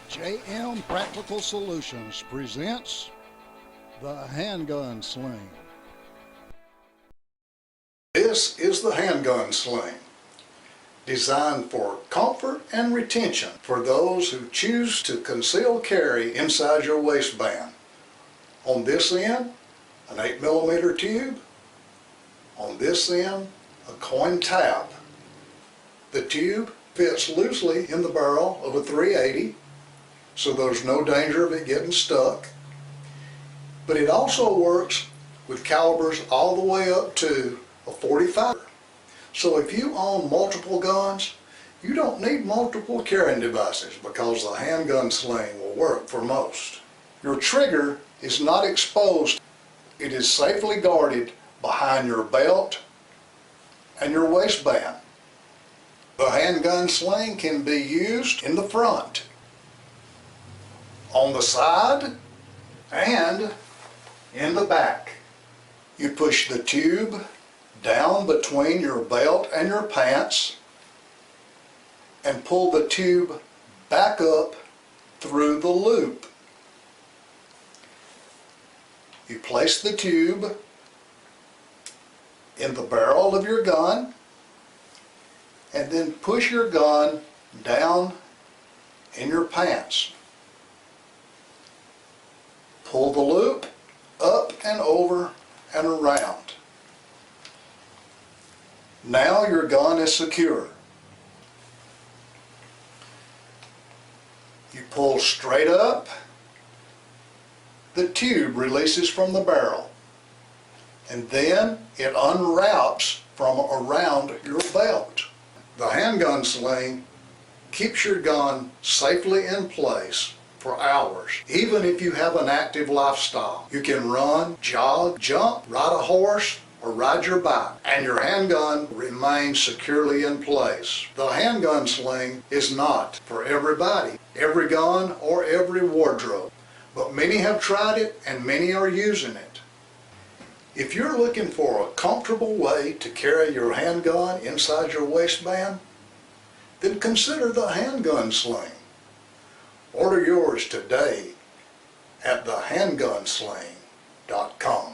JM Practical Solutions presents the Handgun Sling. This is the Handgun Sling, designed for comfort and retention for those who choose to conceal carry inside your waistband. On this end, an 8mm tube. On this end, a coin tab. The tube fits loosely in the barrel of a .380, so there's no danger of it getting stuck. But it also works with calibers all the way up to a .45. So if you own multiple guns, you don't need multiple carrying devices because the Handgun Sling will work for most. Your trigger is not exposed. It is safely guarded behind your belt and your waistband. The Handgun Sling can be used in the front, on the side, and in the back. You push the tube down between your belt and your pants and pull the tube back up through the loop. You place the tube in the barrel of your gun and then push your gun down in your pants. Pull the loop up and over and around. Now your gun is secure. You pull straight up, the tube releases from the barrel, and then it unwraps from around your belt. The Handgun Sling keeps your gun safely in place for hours. Even if you have an active lifestyle, you can run, jog, jump, ride a horse, or ride your bike, and your handgun remains securely in place. The Handgun Sling is not for everybody, every gun, or every wardrobe, but many have tried it and many are using it. If you're looking for a comfortable way to carry your handgun inside your waistband, then consider the Handgun Sling. Order yours today at thehandgunsling.com.